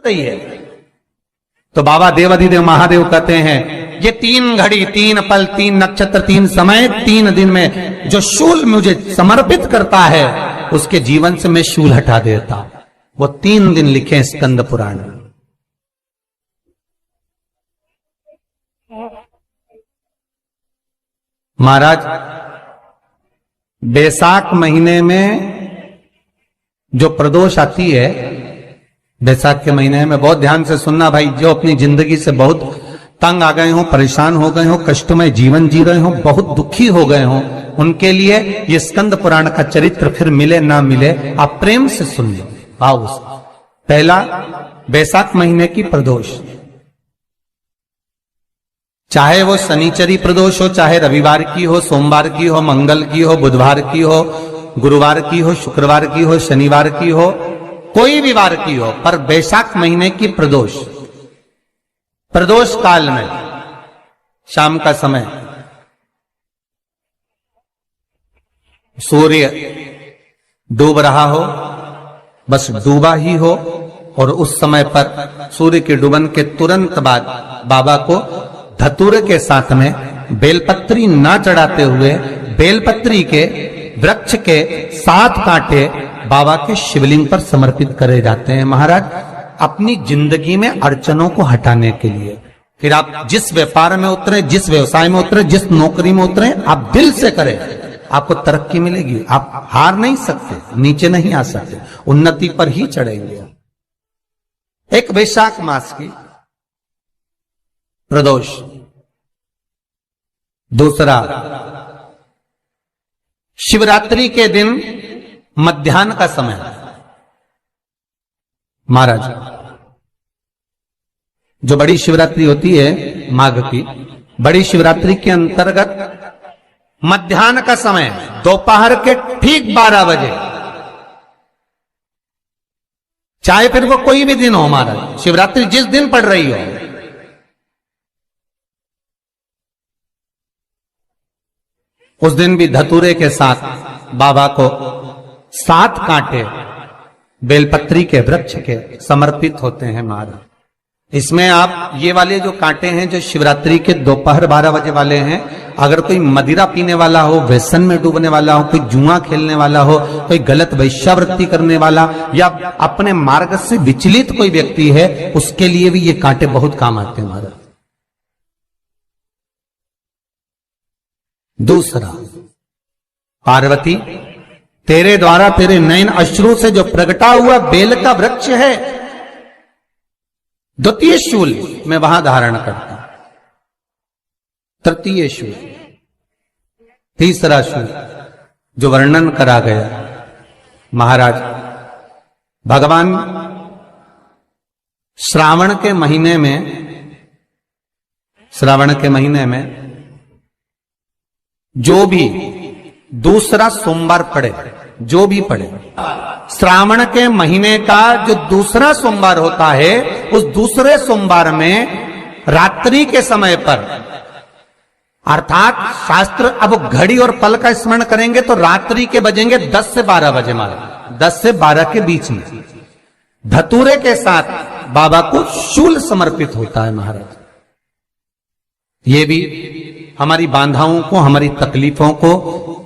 रही है। तो बाबा देवाधिदेव महादेव कहते हैं ये 3 घड़ी 3 पल 3 नक्षत्र 3 समय 3 दिन में जो शूल मुझे समर्पित करता है उसके जीवन से मैं शूल हटा देता। वो 3 दिन लिखे स्कंद पुराण में। महाराज बैसाख महीने में जो प्रदोष आती है, बैसाख के महीने में बहुत ध्यान से सुनना भाई, जो अपनी जिंदगी से बहुत तंग आ गए हो, परेशान हो गए हो, कष्टमय जीवन जी रहे हो, बहुत दुखी हो गए हो, उनके लिए ये स्कंद पुराण का चरित्र फिर मिले ना मिले आप प्रेम से सुन लो। आओ पहला बैसाख महीने की प्रदोष, चाहे वो शनिचरी प्रदोष हो, चाहे रविवार की हो, सोमवार की हो, मंगल की हो, बुधवार की हो, गुरुवार की हो, शुक्रवार की हो, शनिवार की हो, कोई भी वार की हो, पर बैसाख महीने की प्रदोष, प्रदोष काल में शाम का समय सूर्य डूब रहा हो, बस डूबा ही हो, और उस समय पर सूर्य के डूबन के तुरंत बाद बाबा को धतूरे के साथ में बेलपत्री ना चढ़ाते हुए बेलपत्री के वृक्ष के 7 कांटे बाबा के शिवलिंग पर समर्पित करे जाते हैं महाराज, अपनी जिंदगी में अड़चनों को हटाने के लिए। फिर आप जिस व्यापार में उतरे, जिस व्यवसाय में उतरे, जिस नौकरी में उतरे, आप दिल से करें, आपको तरक्की मिलेगी। आप हार नहीं सकते, नीचे नहीं आ सकते, उन्नति पर ही चढ़ेंगे। एक वैशाख मास की प्रदोष, दूसरा शिवरात्रि के दिन मध्याह्न का समय। महाराज जो बड़ी शिवरात्रि होती है माघ की, बड़ी शिवरात्रि के अंतर्गत मध्याह्न का समय, दोपहर के ठीक 12 बजे, चाहे फिर वो कोई भी दिन हो महाराज, शिवरात्रि जिस दिन पड़ रही हो, उस दिन भी धतूरे के साथ बाबा को 7 कांटे बेलपत्री के वृक्ष के समर्पित होते हैं महाराज। इसमें आप ये वाले जो कांटे हैं जो शिवरात्रि के दोपहर 12 बजे वाले हैं, अगर कोई मदिरा पीने वाला हो, व्यसन में डूबने वाला हो, कोई जुआ खेलने वाला हो, कोई गलत वैश्यावृत्ति करने वाला या अपने मार्ग से विचलित कोई व्यक्ति है, उसके लिए भी ये कांटे बहुत काम आते हैं महाराज। दूसरा, पार्वती तेरे द्वारा तेरे नयन अश्रु से जो प्रगटा हुआ बेल का वृक्ष है, द्वितीय शूल मैं वहां धारण करता, तृतीय शूल, तीसरा शूल जो वर्णन करा गया महाराज। भगवान श्रावण के महीने में जो भी दूसरा सोमवार पड़े, जो भी पड़े, श्रावण के महीने का जो दूसरा सोमवार होता है, उस दूसरे सोमवार में रात्रि के समय पर, अर्थात शास्त्र अब घड़ी और पल का स्मरण करेंगे तो रात्रि के बजेंगे 10 से 12 बजे महाराज, 10 से 12 के बीच में धतूरे के साथ बाबा को शूल समर्पित होता है महाराज। ये भी हमारी बाधाओं को, हमारी तकलीफों को,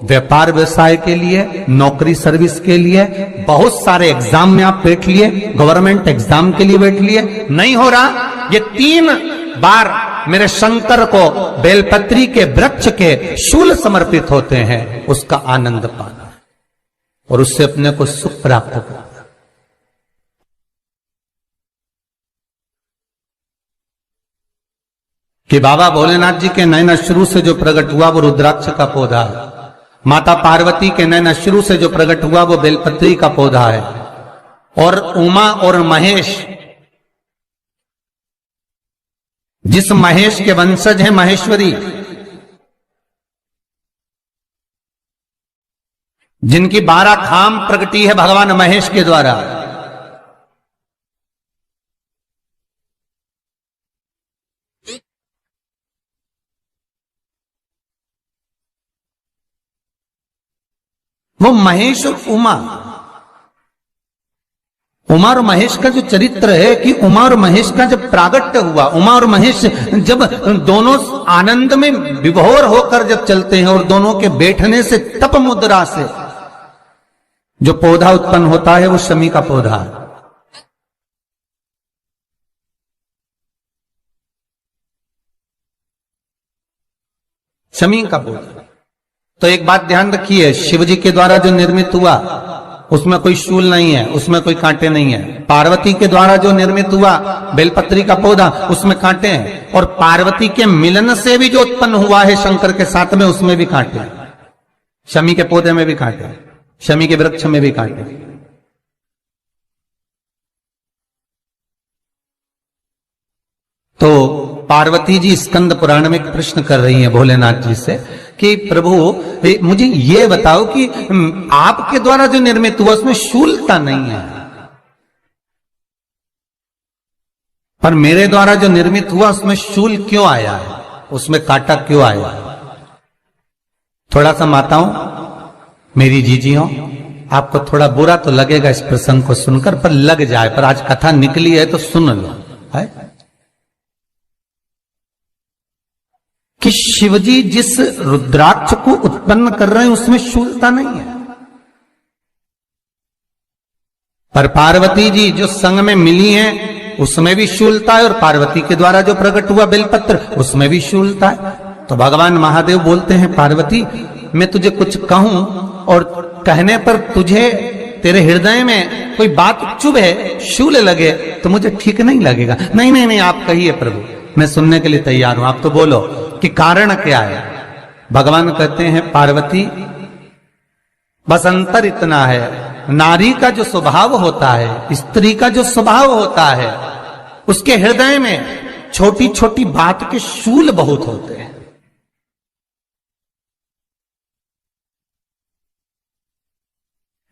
व्यापार व्यवसाय के लिए, नौकरी सर्विस के लिए, बहुत सारे एग्जाम में आप बैठ लिए, गवर्नमेंट एग्जाम के लिए बैठ लिए, नहीं हो रहा, ये 3 बार मेरे शंकर को बेलपत्री के वृक्ष के शूल समर्पित होते हैं, उसका आनंद पाना और उससे अपने को सुख प्राप्त करना। कि बाबा भोलेनाथ जी के नयन अश्रु से जो प्रकट हुआ वो रुद्राक्ष का पौधा है, माता पार्वती के नयन अश्रु से जो प्रकट हुआ वो बेलपत्री का पौधा है, और उमा और महेश, जिस महेश के वंशज है महेश्वरी, जिनकी 12 धाम प्रगटी है भगवान महेश के द्वारा, वो महेश और उमा उमा और महेश का जो चरित्र है कि उमा और महेश का जब प्रागट्य हुआ, उमा और महेश जब दोनों आनंद में विभोर होकर जब चलते हैं और दोनों के बैठने से तप मुद्रा से जो पौधा उत्पन्न होता है वो शमी का पौधा है। शमी का पौधा। तो एक बात ध्यान रखिए, शिव जी के द्वारा जो निर्मित हुआ उसमें कोई शूल नहीं है, उसमें कोई कांटे नहीं है। पार्वती के द्वारा जो निर्मित हुआ बेलपत्री का पौधा, उसमें कांटे हैं। और पार्वती के मिलन से भी जो उत्पन्न हुआ है शंकर के साथ में, उसमें भी कांटे हैं। शमी के पौधे में भी कांटे हैं, शमी के वृक्ष में भी कांटे हैं। तो पार्वती जी स्कंद पुराण में प्रश्न कर रही हैं भोलेनाथ जी से कि प्रभु मुझे ये बताओ कि आपके द्वारा जो निर्मित हुआ उसमें शूलता नहीं है, पर मेरे द्वारा जो निर्मित हुआ उसमें शूल क्यों आया है, उसमें कांटा क्यों आया है? थोड़ा सा माताओं, मेरी जीजियों, आपको थोड़ा बुरा तो लगेगा इस प्रसंग को सुनकर, पर लग जाए, पर आज कथा निकली है तो सुन लो है कि शिवजी जिस रुद्राक्ष को उत्पन्न कर रहे हैं उसमें शूलता नहीं है, पर पार्वती जी जो संग में मिली हैं उसमें भी शूलता है, और पार्वती के द्वारा जो प्रकट हुआ बेलपत्र उसमें भी शूलता है। तो भगवान महादेव बोलते हैं, पार्वती मैं तुझे कुछ कहूं और कहने पर तुझे तेरे हृदय में कोई बात चुभे, शूल लगे तो मुझे ठीक नहीं लगेगा। नहीं नहीं नहीं, आप कहिए प्रभु, मैं सुनने के लिए तैयार हूं, आप तो बोलो कि कारण क्या है। भगवान कहते हैं, पार्वती बस अंतर इतना है, नारी का जो स्वभाव होता है, स्त्री का जो स्वभाव होता है, उसके हृदय में छोटी छोटी बात के शूल बहुत होते हैं।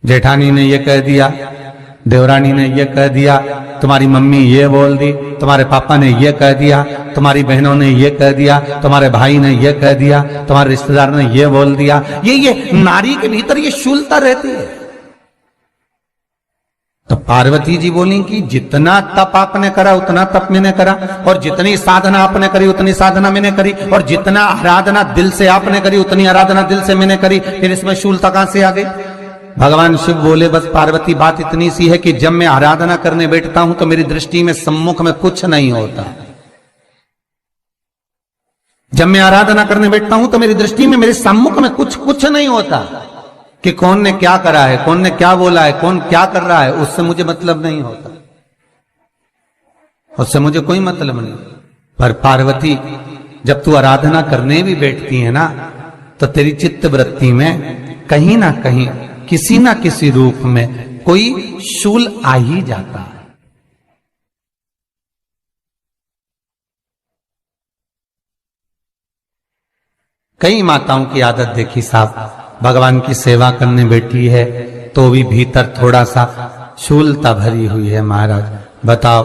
जेठानी ने ये कह दिया, देवरानी ने ये कह दिया, तुम्हारी मम्मी ये बोल दी, तुम्हारे पापा ने ये कह दिया, तुम्हारी बहनों ने ये कह दिया, तुम्हारे भाई ने ये कह दिया, तुम्हारे रिश्तेदार ने ये बोल दिया। ये नारी के भीतर ये शूलता रहती है। तो पार्वती जी बोली कि जितना तप आपने करा उतना तप मैंने करा, और जितनी साधना आपने करी उतनी साधना मैंने करी, और जितना आराधना दिल से आपने करी उतनी आराधना दिल से मैंने करी, फिर इसमें शूलता कहां से आ गई? भगवान शिव बोले, बस पार्वती बात इतनी सी है कि जब मैं आराधना करने बैठता हूं तो मेरी दृष्टि में सम्मुख में कुछ नहीं होता। जब मैं आराधना करने बैठता हूं तो मेरी दृष्टि में, मेरे सम्मुख में कुछ नहीं होता कि कौन ने क्या करा है, कौन ने क्या बोला है, कौन क्या कर रहा है, उससे मुझे मतलब नहीं होता, उससे मुझे कोई मतलब नहीं। पर पार्वती जब तू आराधना करने भी बैठती है ना, तो तेरी चित्त वृत्ति में कहीं ना कहीं किसी ना किसी रूप में कोई शूल आ ही जाता है। कई माताओं की आदत देखी साहब, भगवान की सेवा करने बैठी है तो भी भीतर थोड़ा सा शूलता भरी हुई है। महाराज बताओ,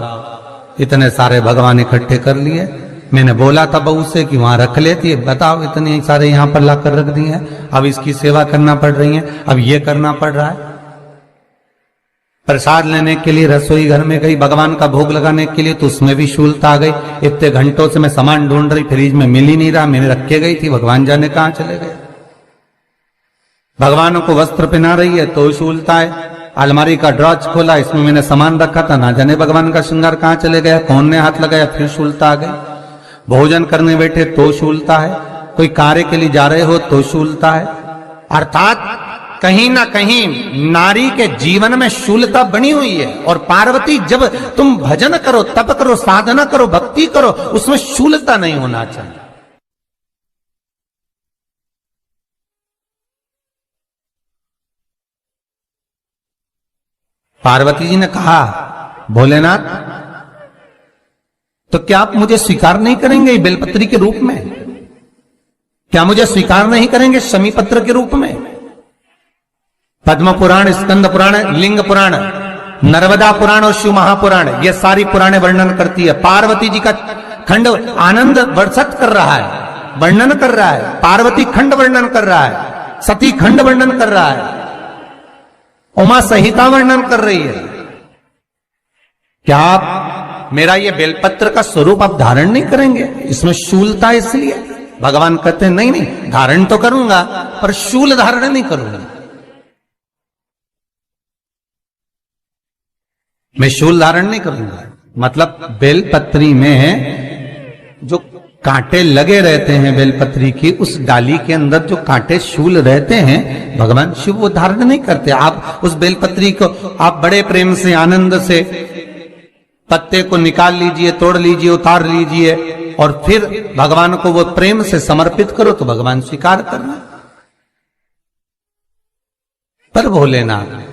इतने सारे भगवान इकट्ठे कर लिए, मैंने बोला था बहू से कि वहां रख लेती है, बताओ इतने सारे यहां पर लाकर रख दिए हैं, अब इसकी सेवा करना पड़ रही है, अब ये करना पड़ रहा है। प्रसाद लेने के लिए रसोई घर में गई, भगवान का भोग लगाने के लिए, तो उसमें भी शूलता आ गई। इतने घंटों से मैं सामान ढूंढ रही, फ्रिज में मिल ही नहीं रहा, मैंने रख के गई थी, भगवान जाने कहां चले गए। भगवान को वस्त्र पहना रही है तो शूलता है। अलमारी का ड्रॉज खोला, इसमें मैंने सामान रखा था, ना जाने भगवान का श्रृंगार कहां चले गया, कौन ने हाथ लगाया, फिर शूलता आ गई। भोजन करने बैठे तो शूलता है, कोई कार्य के लिए जा रहे हो तो शूलता है। अर्थात कहीं ना कहीं नारी के जीवन में शूलता बनी हुई है। और पार्वती, जब तुम भजन करो, तप करो, साधना करो, भक्ति करो, उसमें शूलता नहीं होना चाहिए। पार्वती जी ने कहा, भोलेनाथ तो क्या आप मुझे स्वीकार नहीं करेंगे बेलपत्री के रूप में? क्या मुझे स्वीकार नहीं करेंगे शमी पत्र के रूप में? पद्म पुराण, स्कंद पुराण, लिंग पुराण, नर्मदा पुराण और शिव महापुराण, ये सारी पुराणे वर्णन करती है। पार्वती जी का खंड आनंद वर्षित कर रहा है, वर्णन कर रहा है। पार्वती खंड वर्णन कर रहा है, सती खंड वर्णन कर रहा है, उमा संहिता वर्णन कर रही है। क्या आप मेरा ये बेलपत्र का स्वरूप आप धारण नहीं करेंगे? इसमें शूलता इसलिए भगवान कहते हैं नहीं नहीं, धारण तो करूंगा पर शूल धारण नहीं करूंगा। मैं शूल धारण नहीं करूंगा, मतलब बेलपत्री में जो कांटे लगे रहते हैं बेलपत्री की, उस डाली के अंदर जो कांटे शूल रहते हैं, भगवान शिव वो धारण नहीं करते। आप उस बेलपत्री को आप बड़े प्रेम से आनंद से पत्ते को निकाल लीजिए, तोड़ लीजिए, उतार लीजिए और फिर भगवान को वो प्रेम से समर्पित करो तो भगवान स्वीकार करना। पर भोलेनाथ